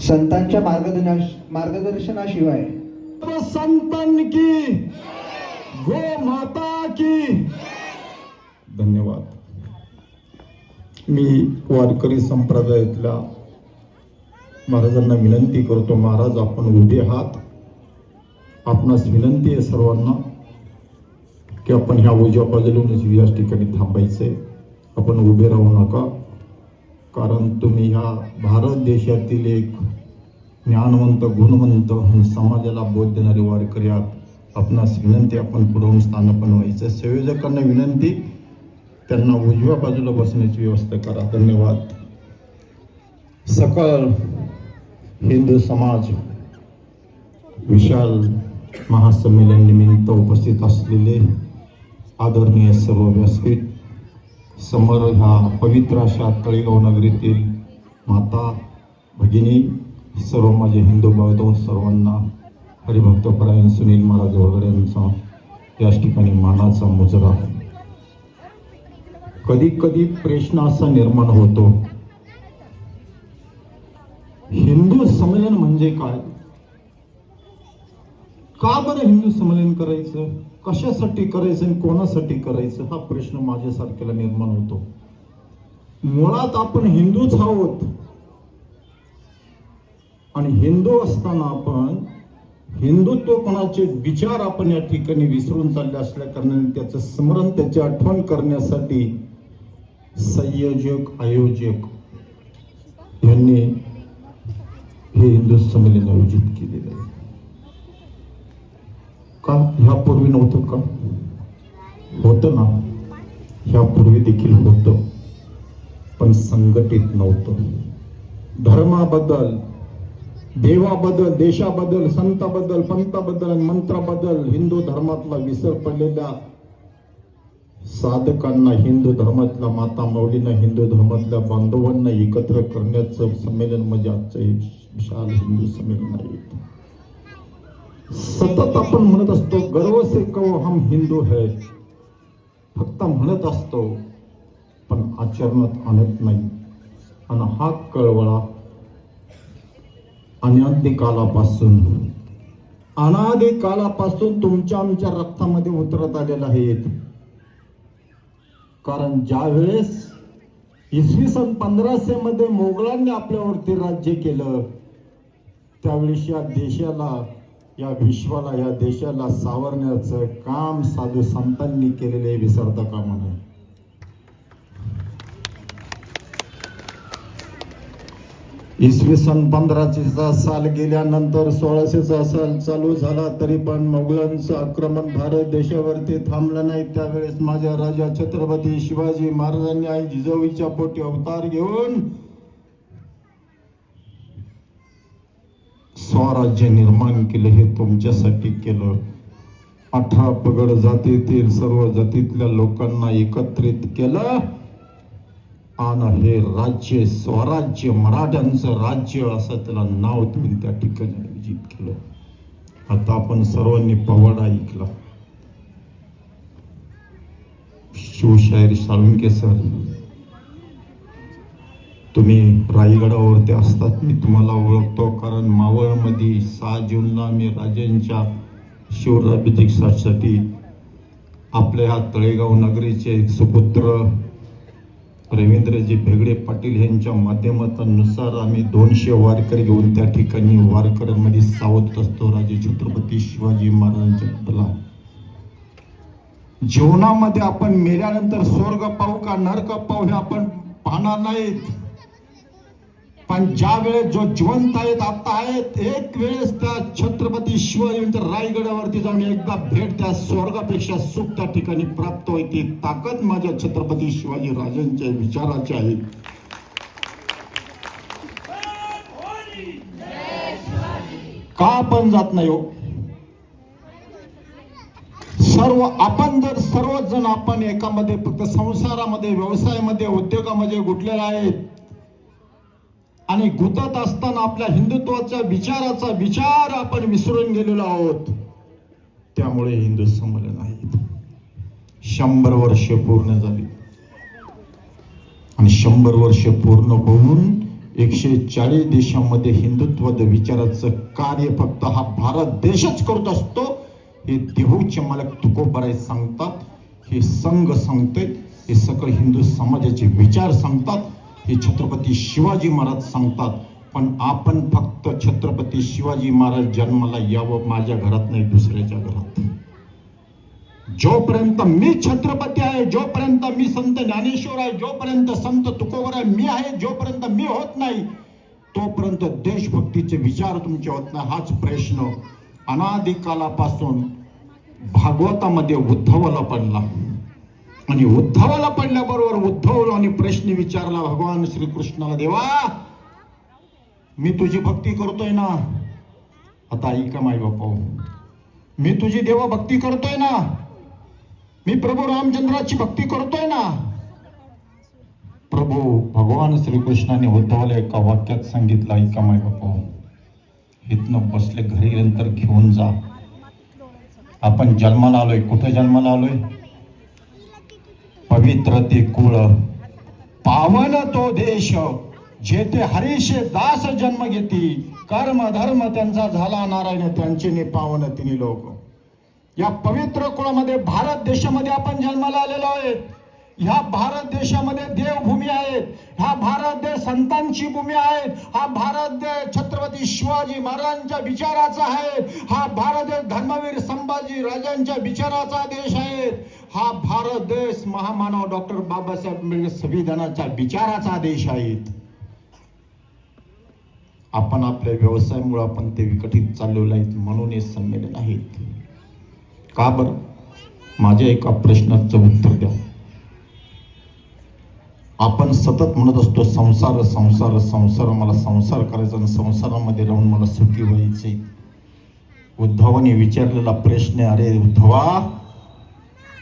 संतांच्या मार्गदर्शनाशिवाय संतन की गो माता की धन्यवाद. मी वारकरी संप्रदायातल्या महाराजांना विनंती करतो, महाराज आपण उभे आहात. आपणास विनंती आहे सर्वांना की आपण ह्या उजव्या बाजूलाच याच ठिकाणी थांबायचंय. आपण उभे राहू नका, कारण तुम्ही ह्या भारत देशातील एक ज्ञानवंत गुणवंत समाजाला बोध देणारे वारकरी आहात. आपणास विनंती आपण पुढून स्थानपन्न व्हायचं. संयोजकांना विनंती, त्यांना उजव्या बाजूला बसण्याची व्यवस्था करा. धन्यवाद. सकल हिंदू समाज विशाल महासंमेलन निमित्त उपस्थित असलेले आदरणीय सर्व व्यासपीठ समोर ह्या पवित्र अशा तळेगाव नगरीतील माता भगिनी, सर्व माझे हिंदू बांधव सर्वांना हरिभक्तपरायण सुनील महाराज वगैरे यांचा याच ठिकाणी मानाचा मुजरा. कधी कधी प्रश्न असा निर्माण होतो, हिंदू संमेलन म्हणजे काय? का बरं हिंदू संमेलन करायचं? कशासाठी करायचं आणि कोणासाठी करायचं? हा प्रश्न माझ्यासारख्याला निर्माण होतो. मुळात आपण हिंदूच आहोत आणि हिंदू असताना आपण हिंदुत्वपणाचे विचार आपण या ठिकाणी विसरून चालले असल्या कारणाने त्याचं स्मरण, त्याची आठवण करण्यासाठी संयोजक आयोजक यांनी हे हिंदू संमेलन आयोजित केलेलं आहे. का ह्यापूर्वी नव्हतं का? होतं ना, ह्यापूर्वी देखील होतं, पण संघटित नव्हतं. धर्माबद्दल, देवाबद्दल, देशाबद्दल, संताबद्दल, पंताबद्दल आणि मंत्राबद्दल हिंदू धर्मातला विसर पडलेल्या साधकांना, हिंदू धर्मातल्या माता माऊलींना, हिंदू धर्मातल्या बांधवांना एकत्र करण्याचं संमेलन म्हणजे आजचं हे विशाल हिंदू संमेलन आहे. सतत आपण म्हणत असतो, गर्व से कहो हम हिंदू है, फक्त म्हणत असतो पण आचरणात आणत नाही. आणि हा कळवळा अनादी कालापासून तुमच्या आमच्या रक्तामध्ये उतरत आलेला आहे. कारण ज्या वेळेस इसवी सन 1500 मध्ये मोगलांनी आपल्यावरती राज्य केलं, त्यावेळेस या देशाला, या विश्वाला, या देशाला सावरण्याचं काम साधू संतांनी केलेले विसरता कामा नये. इसवी सन 1500चा साल गेल्यानंतर 1600चा साल चालू झाला, तरी पण मोगलांचं आक्रमण भारत देशावरती थांबलं नाही. त्यावेळेस माझ्या राजा छत्रपती शिवाजी महाराजांनी आई जिजाऊच्या पोटी अवतार घेऊन स्वराज्य निर्माण केलं. हे तुमच्यासाठी केलं. 18 पगड जातीतील सर्व जातीतल्या लोकांना एकत्रित केलं आणि हे राज्य, स्वराज्य, मराठ्यांचं राज्य असं त्याला नाव देऊन त्या ठिकाणी आयोजित केलं. आता आपण सर्वांनी पवाडा ऐकला. शिवशाहीर साळुंखे सर, तुम्ही रायगडावरती असतात, मी तुम्हाला ओळखतो, कारण मावळमध्ये 6 जूनला मी राजांच्या शिवराज्याभिषेकासाठी आपल्या ह्या तळेगाव नगरीचे सुपुत्र रवींद्रजी भेगडे पाटील यांच्या माध्यमातून आम्ही 200 वारकरी घेऊन त्या ठिकाणी वारकऱ्यांमध्ये सावध असतो. राजे छत्रपती शिवाजी महाराजांच्या जीवनामध्ये आपण मेल्यानंतर स्वर्ग पाहू का नरक पाहू हे आपण पाहणार नाहीत, पण ज्या वेळेस जो जिवंत आहेत, आता आहेत, एक वेळेस त्या छत्रपती शिवाजींच्या रायगडावरती जाऊन एकदा भेट, त्या स्वर्गापेक्षा सुख त्या ठिकाणी प्राप्त होती. ताकद माझ्या छत्रपती शिवाजी राजांच्या विचाराची आहे. का आपण जात नाही हो? आपण जर सर्वजण आपण एकामध्ये फक्त संसारामध्ये, व्यवसायामध्ये, उद्योगामध्ये गुंतलेले आहेत आणि गुंतत असताना आपल्या हिंदुत्वाच्या विचाराचा विचार आपण विसरून गेलेलो आहोत. त्यामुळे हिंदू संमेलन आहे. 100 वर्ष पूर्ण झाली आणि 100 वर्ष पूर्ण होऊन 140 देशांमध्ये हिंदुत्व विचाराचं कार्य फक्त हा भारत देशच करत असतो. हे देहूचे मालक तुकोबाराय सांगतात, हे संघ सांगते, हे सकळ हिंदू समाजाचे विचार सांगतात, हे छत्रपती शिवाजी महाराज सांगतात. पण आपण फक्त छत्रपती शिवाजी महाराज जन्माला यावं माझ्या घरात नाही, दुसऱ्याच्या घरात. जोपर्यंत मी छत्रपती आहे, जोपर्यंत मी संत ज्ञानेश्वर आहे, जोपर्यंत संत तुकोबाराय मी आहे, जोपर्यंत मी होत नाही तोपर्यंत देशभक्तीचे विचार तुमचे होत नाही. हाच प्रश्न अनादिकालापासून भागवतामध्ये उद्धवाला पडला आणि उद्धवाला पडल्याबरोबर उद्धवाने प्रश्न विचारला भगवान श्रीकृष्णाला, देवा मी तुझी भक्ती करतोय ना, आता ऐका माय बापा, मी तुझी देवा भक्ती करतोय ना, मी प्रभू रामचंद्राची भक्ती करतोय ना. प्रभू भगवान श्रीकृष्णाने उद्धवाला एका वाक्यात सांगितलं, ऐका माय बापा, इथनं बसले घरी नंतर घेऊन जा. आपण जन्माला आलोय, कुठे जन्माला आलोय? पवित्र ते कुळ, पावन तो देश, जेथे हरीशे दास जन्म घेती, कर्म धर्म त्यांचा झाला नारायण, त्यांचे ने पावन तिन्ही लोक. या पवित्र कुळामध्ये भारत देशामध्ये आपण जन्माला आलेलो आहोत. ह्या भारत देशामध्ये देवभूमी आहे, हा भारत देश संतांची भूमी आहे, हा भारत देश छत्रपती शिवाजी महाराजांच्या विचाराचा आहे, हा भारत देश धर्मवीर संभाजी राजांच्या विचाराचा देश आहे, हा भारत देश महामानव डॉक्टर बाबासाहेब आंबेडकर संविधानाच्या विचाराचा देश आहे. आपण आपल्या व्यवसायामुळे आपण ते विकटित चाललेलं आहे, म्हणून हे संमेलन आहे. का बरं? माझ्या एका प्रश्नाचं उत्तर द्या. आपण सतत म्हणत असतो संसार संसार संसार, मला संसार करायचा आणि संसारामध्ये राहून मला सुखी व्हायचे. उद्धवाने विचारलेला प्रश्न, अरे उद्धवा,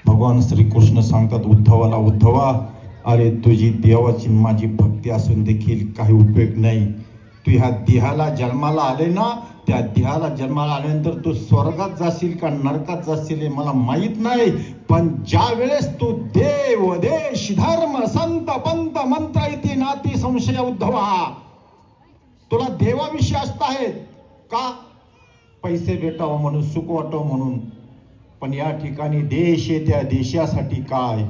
भगवान श्रीकृष्ण सांगतात उद्धवाला, उद्धवा अरे तुझी देवाची माझी भक्ती असून देखील काही उपयोग नाही. तू ह्या देहाला जन्माला आले ना, त्या देहाला जन्माला आल्यानंतर तू स्वर्गात जाशील का नरकात जाशील हे मला माहित नाही, पण ज्या वेळेस तू देव देश धर्म संत पंत मंत्र इति नाती संशय उद्धवा, तुला देवाविषयी असता आहेत का? पैसे भेटावं म्हणून, सुख वाटावं म्हणून, पण या ठिकाणी देश आहे, त्या देशासाठी काय?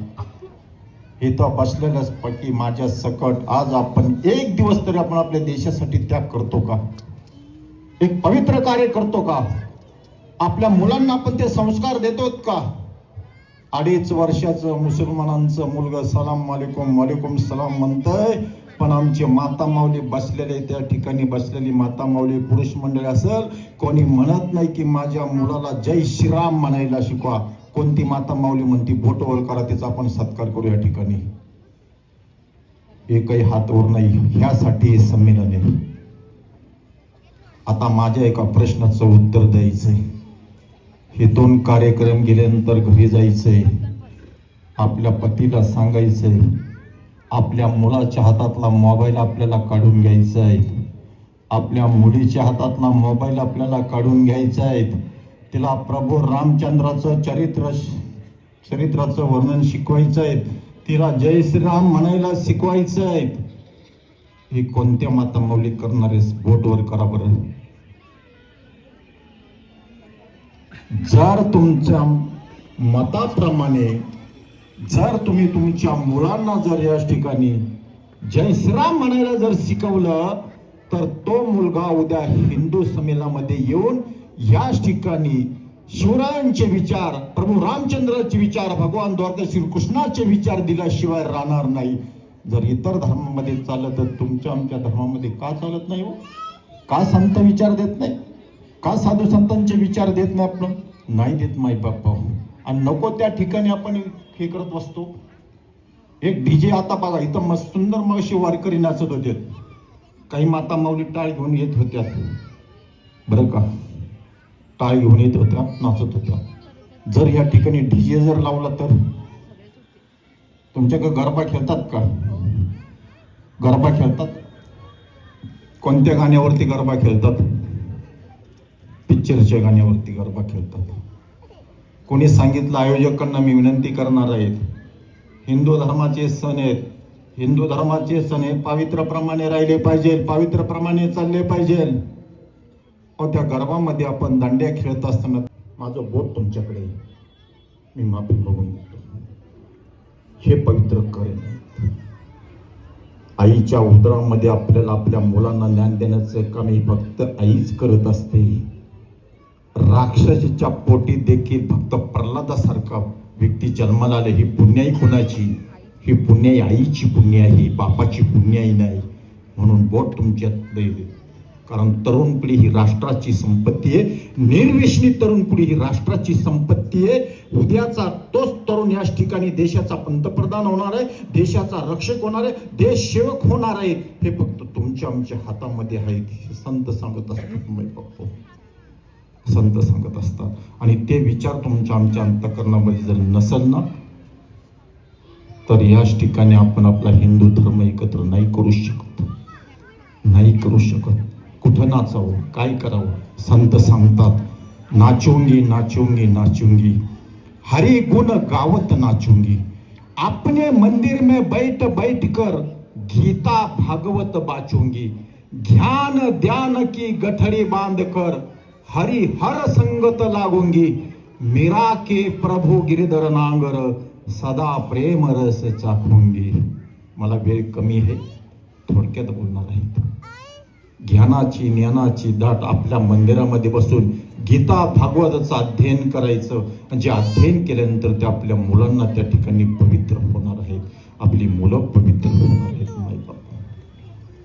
इथं बसलेल्याच पैकी माझ्या सकट आज आपण एक दिवस तरी आपण आपल्या देशासाठी त्याग करतो का? एक पवित्र कार्य करतो का? आपल्या मुलांना आपण ते संस्कार देतो का? 2.5 वर्षाचं मुसलमानांचं मुलगा सलाम वालेकुम वालेकुम सलाम म्हणतंय, पण आमचे माता माऊली बसलेले, त्या ठिकाणी बसलेली माता माऊली पुरुष मंडळी असेल, कोणी म्हणत नाही की माझ्या मुलाला जय श्रीराम म्हणायला शिकवा. कोणती माता माऊली म्हणती बोटवर करा, त्याचा आपण सत्कार करू. या ठिकाणी एकही हातवर नाही. ह्यासाठी हे संमेलन आहे. आता माझ्या एका प्रश्नाचं उत्तर द्यायचंय. हे 2 कार्यक्रम गेल्यानंतर घरी जायचंय, आपल्या पतीला सांगायचंय, आपल्या मुलाच्या हातातला मोबाईल आपल्याला काढून घ्यायचा आहे, आपल्या मुलीच्या हातातला मोबाईल आपल्याला काढून घ्यायचा आहे, तिला प्रभू रामचंद्राचं चरित्राचं वर्णन शिकवायचं आहे, तिला जय श्रीराम म्हणायला शिकवायचं आहे. हे कोणत्या माता माऊली करणारे? बोटवर करा बरं. जर तुमच्या मताप्रमाणे जर तुम्ही तुमच्या मुलांना जर या ठिकाणी जय श्रीराम म्हणायला जर शिकवलं, तर तो मुलगा उद्या हिंदू संमेलनामध्ये येऊन याच ठिकाणी शिवरायांचे विचार, प्रभू रामचंद्राचे विचार, भगवान द्वारका श्रीकृष्णाचे विचार दिल्याशिवाय राहणार नाही. जर इतर धर्मामध्ये चालत तर तुमच्या आमच्या धर्मामध्ये का चालत नाही? का संत विचार देत नाही? का साधू संतांचे विचार देत नाही? आपण नाही देत माई बाप्पा. आणि नको त्या ठिकाणी आपण हे करत बसतो. एक डीजे आता बघा, इथं मस्त सुंदर मग अशी वारकरी नाचत होते, काही माता माऊली टाळ घेऊन येत होत्या बरं का, टाळ घेऊन येत होत्या, नाचत होत्या. जर या ठिकाणी डीजे जर लावला तर तुमच्याकडे गरबा खेळतात का? गरबा खेळतात? कोणत्या गाण्यावरती गरबा खेळतात? पिक्चरच्या गाण्यावरती गरबा खेळतात. कोणी सांगितलं? आयोजकांना मी विनंती करणार आहे, हिंदू धर्माचे सण आहेत, हिंदू धर्माचे सण हे पावित्र्याप्रमाणे राहिले पाहिजे, पावित्र्याप्रमाणे चालले पाहिजे. अहो त्या गर्भामध्ये आपण दांड्या खेळत असताना माझं बोट तुमच्याकडे आहे. मी माफी मागून घेतो. हे पवित्र करेन. आईच्या उदरामध्ये आपल्याला आपल्या मुलांना ज्ञान देण्याचं काम ही फक्त आईच करत असते. राक्षसाच्या पोटी देखील फक्त प्रल्हादासारखा व्यक्ती जन्माला आले. ही पुण्याई कुणाची? ही पुण्याई आईची पुण्याई, बापाची पुण्याई नाही. म्हणून बोट तुमच्यात देईल. कारण तरुण पिढी ही राष्ट्राची संपत्ती आहे. निर्व्यसनी तरुण पिढी ही राष्ट्राची संपत्ती आहे. उद्याचा तोच तरुण याच ठिकाणी देशाचा पंतप्रधान होणार आहे, देशाचा रक्षक होणार आहे, देश सेवक होणार आहे. हे फक्त तुमच्या आमच्या हातामध्ये आहे. संत सांगत असतात, मी बघतो संत सांगत असतात. आणि ते विचार तुमच्या आमच्या अंतःकरणामध्ये जर नसेल ना, तर याच ठिकाणी आपण आपला हिंदू धर्म एकत्र नाही करू शकत, नाही करू शकत. कुठं नाचावं, काय करावं? संत सांगतात, नाचूंगी नाचूंगी नाचूंगी, हरि गुण गावत नाचूंगी, अपने मंदिर में बैठ बैठ कर गीता भागवत बाचूंगी, ज्ञान ध्यान की गठड़ी बांध कर हरि हर संगत लागूंगी, मीरा के प्रभु गिरधर नांगर सदा प्रेम रस चाखूंगी. मला वेळ कमी आहे, थोडक्यात बोलणार आहे. ज्ञानाची ज्ञानाची दाट आपल्या मंदिरामध्ये बसून गीता भागवताचं अध्ययन करायचं. जे अध्ययन केल्यानंतर ते आपल्या मुलांना त्या ठिकाणी पवित्र होणार आहेत. आपली मुलं पवित्र होणार आहेत माय बाप.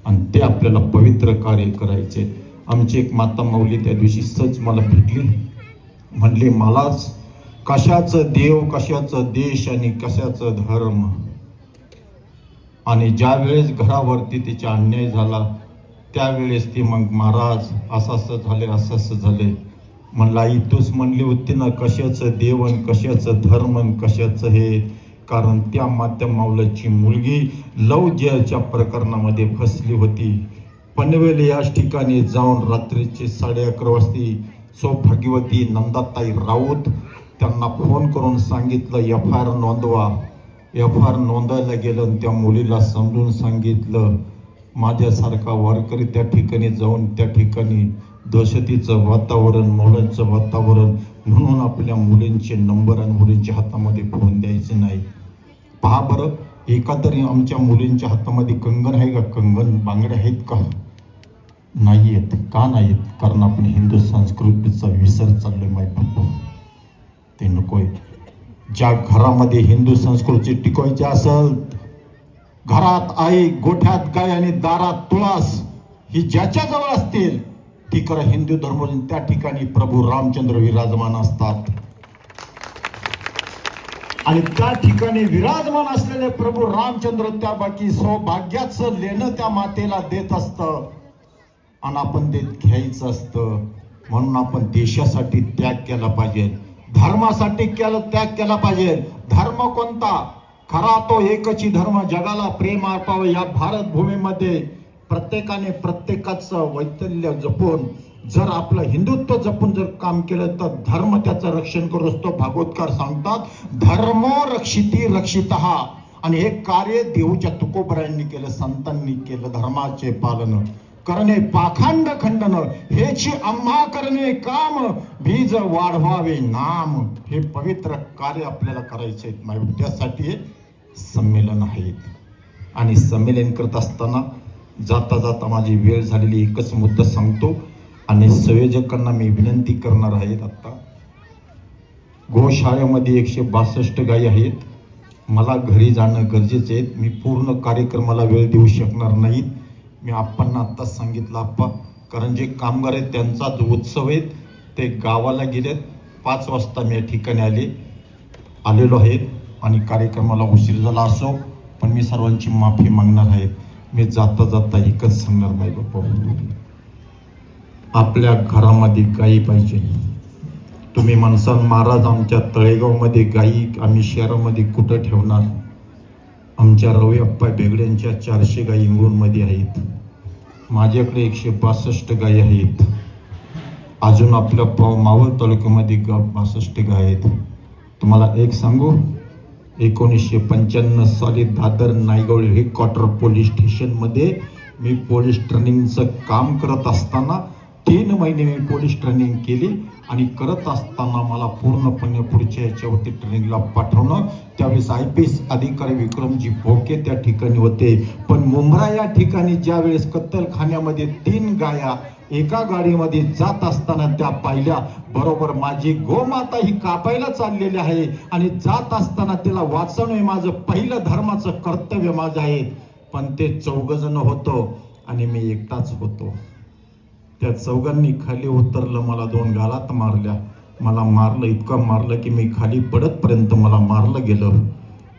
आणि ते आपल्याला पवित्र कार्य करायचे. आमची एक माता माऊली त्या दिवशी सहज मला भेटली. म्हणली, मलाच कशाचं देव, कशाचं देश आणि कशाचं धर्म. आणि ज्या वेळेस घरावरती तिचा अन्याय झाला त्यावेळेस ती मग महाराज असं असं झाले, असं असं झाले. म्हणला, आई तूच म्हणली होती ना कशाचं देव आणि कशाचं धर्म आणि कशाचं हे. कारण त्या माता माऊलाची मुलगी लव जिहादच्या प्रकरणामध्ये फसली होती. पनवेल याच ठिकाणी जाऊन रात्रीचे 11:30 वाजता सौभाग्यवती नंदाताई राऊत त्यांना फोन करून सांगितलं FIR नोंदवा. FIR नोंदायला गेलं आणि त्या मुलीला समजून सांगितलं. माझ्यासारखा वारकरी त्या ठिकाणी जाऊन त्या ठिकाणी दहशतीचं वातावरण, मुलांचं वातावरण, म्हणून आपल्या मुलींचे नंबर आणि मुलींच्या हातामध्ये फोन द्यायचे नाही. पहा बरं, एका तरी आमच्या मुलींच्या हातामध्ये कंगन आहे का? कंगन बांगड्या आहेत का? नाही आहेत. का नाही आहेत? कारण आपण हिंदू संस्कृतीचा विसर चाललोय माय बापू. ते नकोय. ज्या घरामध्ये हिंदू संस्कृती टिकवायची असेल, घरात आई, गोठ्यात गाय आणि दारात तुळस ही ज्याच्या जवळ असतील ती खरं हिंदू धर्म. त्या ठिकाणी प्रभू रामचंद्र विराजमान असतात. आणि त्या ठिकाणी विराजमान असलेले प्रभू रामचंद्र त्या बाकी सौभाग्याचं लेणं त्या मातेला देत असतं आणि आपण ते घ्यायचं असतं. म्हणून आपण देशासाठी त्याग केला पाहिजे, धर्मासाठी त्याग केला पाहिजे. धर्म कोणता? खरा तो एकची धर्म, जगाला प्रेम अर्पावं. या भारत भूमीमध्ये प्रत्येकाने प्रत्येकाचं वैतल्य जपून जर आपलं हिंदुत्व जपून जर काम केलं तर धर्म त्याचं रक्षण करू असतो. भागवतकार सांगतात, धर्मो रक्षिती रक्षितः. आणि हे कार्य देऊच्या तुकोबरायांनी केलं, संतांनी केलं. धर्माचे पालन करणे पाखंड खंडन, हेची आम्हा करणे काम, बीज वाढवावे नाम. हे पवित्र कार्य आपल्याला करायचे आहे. त्यासाठी हे संमेलन आहेत. आणि संमेलन करत असताना जाता जाता माझी वेळ झालेली एकच मुद्दा सांगतो आणि संयोजकांना मी विनंती करणार आहेत. आता गोशाळेमध्ये 162 गायी आहेत. मला घरी जाणं गरजेचे आहे. मी पूर्ण कार्यक्रमाला वेळ देऊ शकणार नाहीत. मी आप्पांना आत्ताच सांगितलं, आप्पा, कारण जे कामगार आहेत त्यांचा जो उत्सव आहे ते गावाला गेलेत. 5 वाजता मी या ठिकाणी आलेलो आहे आणि कार्यक्रमाला उशीर झाला असो पण मी सर्वांची माफी मागणार आहे. मी जाता जाता एकच सांगणार नाही बाप्पा, आपल्या घरामध्ये गायी पाहिजे. तुम्ही म्हणसाल महाराज आमच्या तळेगावमध्ये गायी आम्ही शहरामध्ये कुठं ठेवणार? आमच्या रवी अप्पा बेगड्यांच्या 400 गायी इंगळूणमध्ये आहेत. माझ्याकडे 162 गायी आहेत. अजून आपल्या मावळ तालुक्यामध्ये 62 गाय आहेत. तुम्हाला एक सांगू, 1995 साली दादर नायगाव हेडक्वार्टर पोलीस स्टेशनमध्ये मी पोलीस ट्रेनिंगचं काम करत असताना 3 महिने मी पोलीस ट्रेनिंग केली आणि करत असताना मला पूर्णपणे पुढच्या याच्यावरती ट्रेनिंगला पाठवणं. त्यावेळेस IPS अधिकारी विक्रमजी भोके त्या ठिकाणी होते. पण मुंब्रा या ठिकाणी ज्या वेळेस कत्तलखान्यामध्ये 3 गाया एका गाडीमध्ये जात असताना त्या पाहिल्या. बरोबर माझी गोमाता ही कापायला चाललेली आहे आणि जात असताना तिला वाचवणं हे माझं पहिलं धर्माचं कर्तव्य माझं आहे. पण ते 4 जण होतो आणि मी एकटाच होतो. त्या 4घांनी खाली उतरलं, मला 2 गालात मारल्या. मला मारलं, इतकं मारलं की मी खाली पडतपर्यंत मला मारलं गेलं.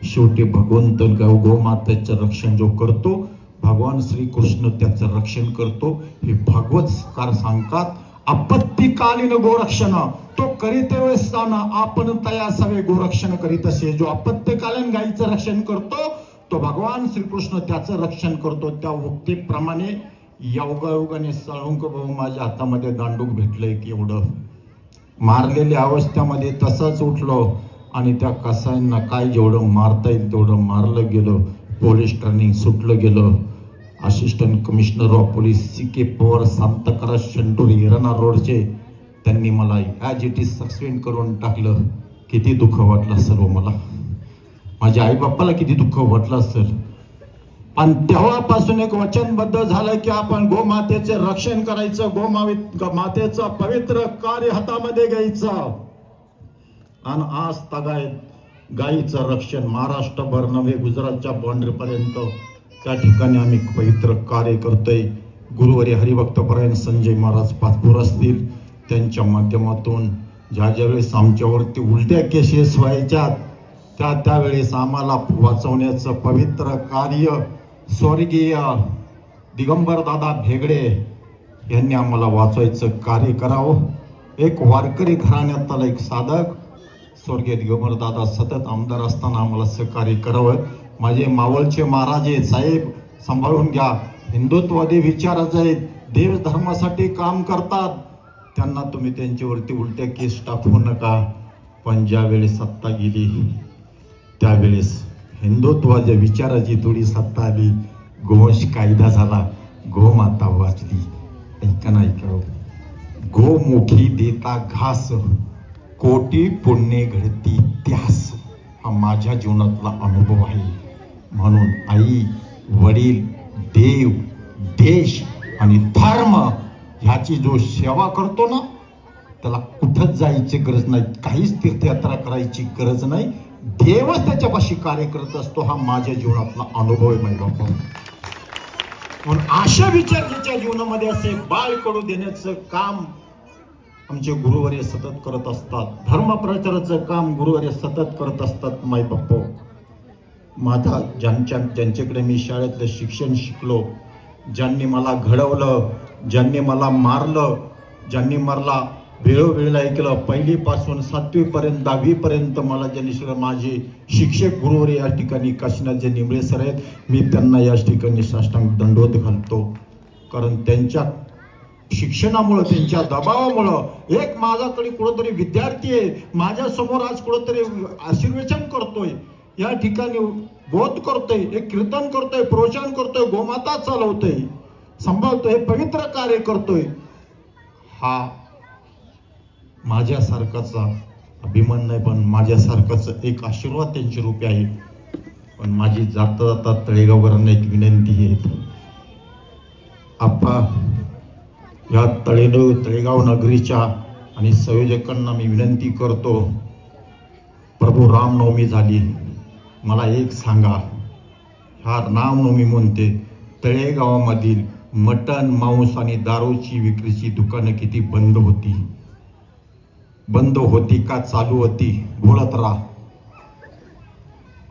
शेवटी भगवंत गोमातेचं रक्षण जो करतो, भगवान श्रीकृष्ण त्याचं रक्षण करतो. हे भागवतकार सांगतात, आपत्तीकालीन गोरक्षण तो करीत वेळेसाना आपण तया सवे गोरक्षण करीत असे. जो आपत्तीकालीन गायीचं रक्षण करतो तो भगवान श्रीकृष्ण त्याचं रक्षण करतो. त्या उक्तीप्रमाणे योगायोगाने साळुंक भाऊ माझ्या हातामध्ये दांडूक भेटलंय की एवढं मारलेल्या अवस्थेमध्ये तसंच उठलो आणि त्या कसाईंना काय जेवढं मारता येईल तेवढं मारलं गेलं. पोलीस ट्रेनिंग सुटलं गेलं. Assistant commissioner of police CK Pawar सांतकरा शंटूर हिराणा रोडचे त्यांनी मला ॲज इट इज सस्पेंड करून टाकलं. किती दुःख वाटलं सर्व मला, माझ्या आईबापाला किती दुःख वाटलं असेल. पण तेव्हापासून एक वचनबद्ध झालं की आपण गोमातेचे रक्षण करायचं, गोमातेचं पवित्र कार्य हातामध्ये घ्यायचं. आणि आज तगायत गायीचं रक्षण महाराष्ट्रभर नव्हे गुजरातच्या बाउंड्रीपर्यंत त्या ठिकाणी आम्ही पवित्र कार्य करतोय. गुरुवारी हरिभक्तपरायण संजय महाराज पाचपूर असतील, त्यांच्या माध्यमातून ज्या वेळेस आमच्यावरती उलट्या केसेस व्हायच्यात त्यावेळेस आम्हाला वाचवण्याचं पवित्र कार्य स्वर्गीय दिगंबर दादा भेगडे यांनी आम्हाला वाचवायचं कार्य करावं. एक वारकरी घराण्यातला एक साधक स्वर्गीय दिगंबर दादा सतत आमदार असताना आम्हाला सहकार्य करावं. माझे मावळचे महाराज आहेत, साहेब सांभाळून घ्या, हिंदुत्ववादी विचाराचे आहेत, देव धर्मासाठी काम करतात, त्यांना तुम्ही त्यांच्यावरती उलट्या केस टाकू नका. पण ज्या वेळेस सत्ता गेली त्यावेळेस हिंदुत्वाच्या विचाराची थोडी सत्ता आली, गोवंश कायदा झाला, गोमाता वाचली. ऐका ना, ऐका, गोमुखी देता घास, कोटी पुण्य घडती त्यास. हा माझ्या जीवनातला अनुभव आहे. म्हणून आई, वडील, देव, देश आणि धर्म ह्याची जो सेवा करतो ना, त्याला कुठंच जायची गरज नाही, काहीच तीर्थयात्रा करायची गरज नाही. देवच त्याच्यापाशी कार्य करत असतो. हा माझ्या जीवनातला अनुभव आहे माझ्या बाबा. म्हणून अशा विचाराच्या जीवनामध्ये असे बाळ कडू देण्याचं काम आमचे गुरुवर्य सतत करत असतात. धर्म प्रचाराचं काम गुरुवर्य सतत करत असतात. माय बाप्पा, माझा ज्यांच्याकडे मी शाळेतलं शिक्षण शिकलो, ज्यांनी मला घडवलं, ज्यांनी मला मारलं, ज्यांनी मला वेळोवेळेला ऐकलं, 1ली पासून 7वी पर्यंत 10वी पर्यंत मला ज्यांनी शिकलं, माझे शिक्षक गुरुवर्य या ठिकाणी काशीनाथ निंबळे सर आहेत. मी त्यांना या ठिकाणी साष्टांग दंडवत घालतो. कारण त्यांच्या शिक्षणामुळं, त्यांच्या दबावामुळं एक माझ्याकडे कुठंतरी विद्यार्थी आहे, माझ्या समोर आज कुठंतरी आशीर्वचन करतोय, या ठिकाणी बोध करतोय, एक कीर्तन करतोय, प्रवचन करतोय, गोमाता चालवतोय, सांभाळतोय, पवित्र कार्य करतोय. हा माझ्यासारखाचा अभिमान नाही, पण माझ्यासारखाच एक आशीर्वाद त्यांच्या रूपी आहे. पण माझी जाता जाता तळेगावकरांना एक विनंती आहे. आप्पा, या तळेगाव नगरीच्या आणि संयोजकांना मी विनंती करतो, प्रभू रामनवमी झाली, मला एक सांगा, ह्या रामनवमी म्हणते तळेगावामधील मटण, मांस आणि दारूची विक्रीची दुकानं किती बंद होती? बंद होती का चालू होती? बोलत राहा.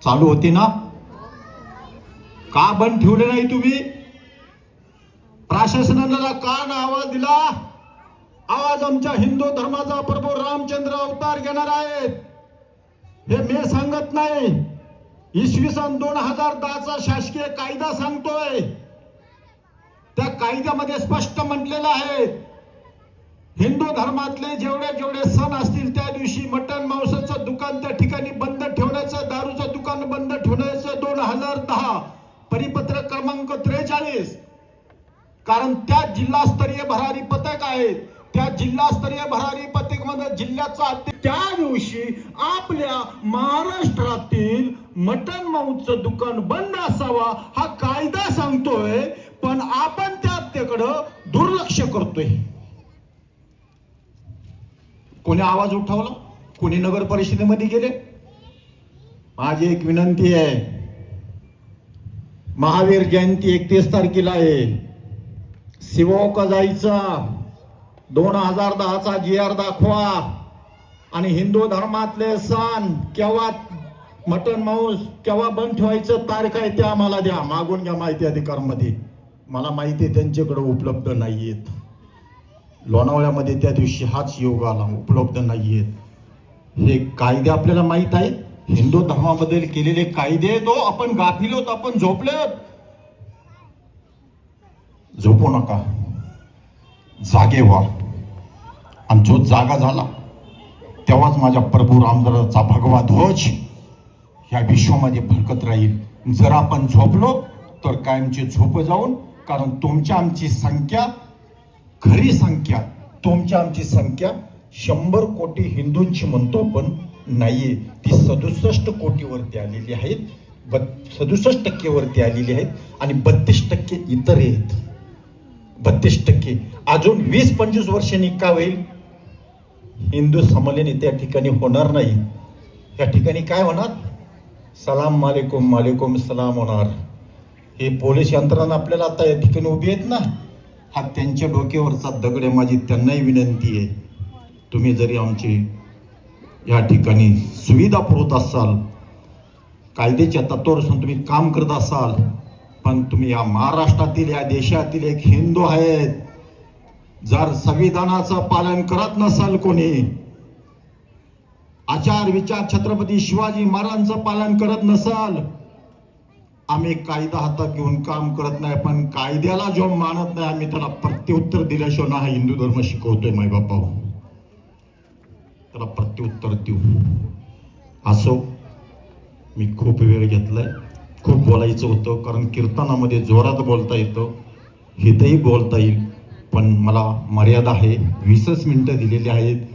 चालू होती ना? का बंद ठेवले नाही तुम्ही? प्रशासनाला का ना आवाज दिला? आवाज आमच्या हिंदू धर्माचा प्रभू रामचंद्र अवतार घेणार आहेत, हे मी सांगत नाही. इसवी सन 2010चा शासकीय कायदा सांगतोय. त्या कायद्यामध्ये स्पष्ट म्हटलेलं आहे, हिंदू धर्मातले जेवढे सण असतील त्या दिवशी मटण मांसाचं दुकान त्या ठिकाणी बंद ठेवण्याचं, दारूचं दुकान बंद ठेवण्याचं 2010 परिपत्रक क्रमांक 43, कारण त्या जिल्हास्तरीय भरारी पथक आहेत. त्या जिल्हास्तरीय भरारी पथक मध्ये जिल्ह्याचा त्या दिवशी आपल्या महाराष्ट्रातील मटन मांसचं दुकान बंद असावा हा कायदा सांगतोय, पण आपण त्याकडं दुर्लक्ष करतोय. कोणी आवाज उठवला, कोणी नगर परिषदेमध्ये गेले. माझी एक विनंती आहे, महावीर जयंती 31 तारखेला आहे. शिवोका जायचा 2010चा GR दाखवा आणि हिंदू धर्मातले सण केव्हा मटन मांस केव्हा बंद ठेवायचं तारीख आहे ते आम्हाला द्या. मागून घ्या माहिती अधिकारमध्ये. मला माहिती आहे त्यांच्याकडे उपलब्ध नाहीयेत. लोणावळ्यामध्ये त्या दिवशी हाच योग आला, उपलब्ध नाहीयेत. हे कायदे आपल्याला माहित आहेत. हिंदू धर्माबद्दल केलेले कायदे तो आपण गाफील होत, आपण झोपलेत. झोपू नका, जागे व्हा. आणि जो जागा झाला तेव्हाच माझ्या प्रभू रामदासाचा भगवा ध्वज ह्या विश्वामध्ये फडकत राहील. जर आपण झोपलो तर कायमची झोप जाऊन, कारण तुमच्या आमची संख्या, खरी संख्या तुमच्या आमची संख्या 100 कोटी हिंदूंची म्हणतो पण नाहीये, ती 67 कोटीवरती आलेली आहेत. 67% वरती आलेली आहेत आणि 32% इतर आहेत. 32% अजून 20-25 वर्षांनी का होईल? हिंदू संमेलन त्या ठिकाणी होणार नाही. या ठिकाणी काय होणार? सलाम मालेकुम, मालेकुम सलाम होणार. हे पोलीस यंत्रणा आपल्याला आता या ठिकाणी उभी आहेत ना, हा त्यांच्या डोक्यावरचा दगड आहे. माझी त्यांनाही विनंती आहे, तुम्ही जरी आमची या ठिकाणी सुविधा पुरवत असाल, कायद्याच्या तत्वावर तुम्ही काम करत असाल, पण तुम्ही या महाराष्ट्रातील, या देशातील एक हिंदू आहेत. जर संविधानाचं पालन करत नसाल, कोणी आचार विचार छत्रपती शिवाजी महाराजांचं पालन करत नसाल, आम्ही कायदा हातात घेऊन काम करत नाही. पण कायद्याला जो मानत नाही, आम्ही त्याला प्रत्युत्तर दिल्याशिवाय ना हा हिंदू धर्म शिकवतोय. माय बापा, त्याला प्रत्युत्तर देऊ. असो, मी खूप वेळ घेतलाय. खूप बोलायचं होतं, कारण कीर्तनामध्ये जोरात बोलता येतं, हितही बोलता येईल, पण मला मर्यादा आहे. 20च मिनिटं दिलेली आहेत.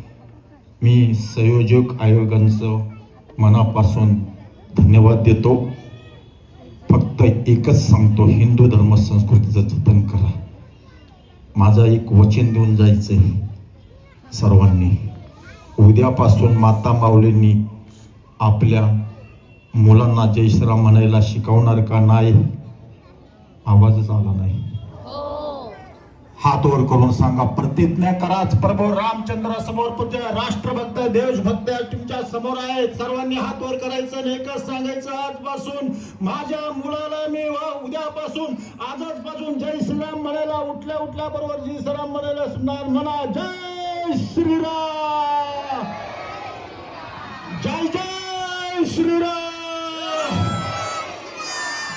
मी संयोजक आयोगांचं मनापासून धन्यवाद देतो. फक्त एकच सांगतो, हिंदू धर्म संस्कृतीचं जतन करा. माझं एक वचन देऊन जायचंय सर्वांनी. उद्यापासून माता माऊलींनी आपल्या मुलांना जय श्रीराम म्हणायला शिकवणार का? नाही. आवाजच आला नाही. हात वर करून सांगा, प्रतिज्ञा कराच. प्रभू रामचंद्र समोर पूज्य राष्ट्रभक्त देशभक्त तुमच्या समोर आहेत. सर्वांनी हात वर करायचं आणि एकच सांगायचं, आजपासून माझ्या मुलाला मी उद्यापासून आजपासून जय श्रीराम म्हणायला उठल्या बरोबर जय श्रीराम म्हणायला सुनार. म्हणा जय श्रीराम, जय जय श्रीराम.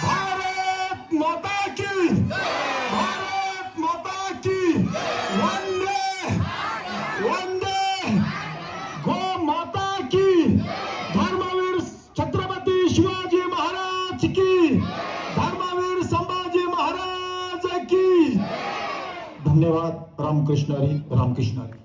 भारत माता की, भारत माता की, वंदे वंदे, गो माता की, धर्मवीर छत्रपती शिवाजी महाराज की, धर्मवीर संभाजी महाराज की. धन्यवाद. रामकृष्ण हरी, रामकृष्ण हरी.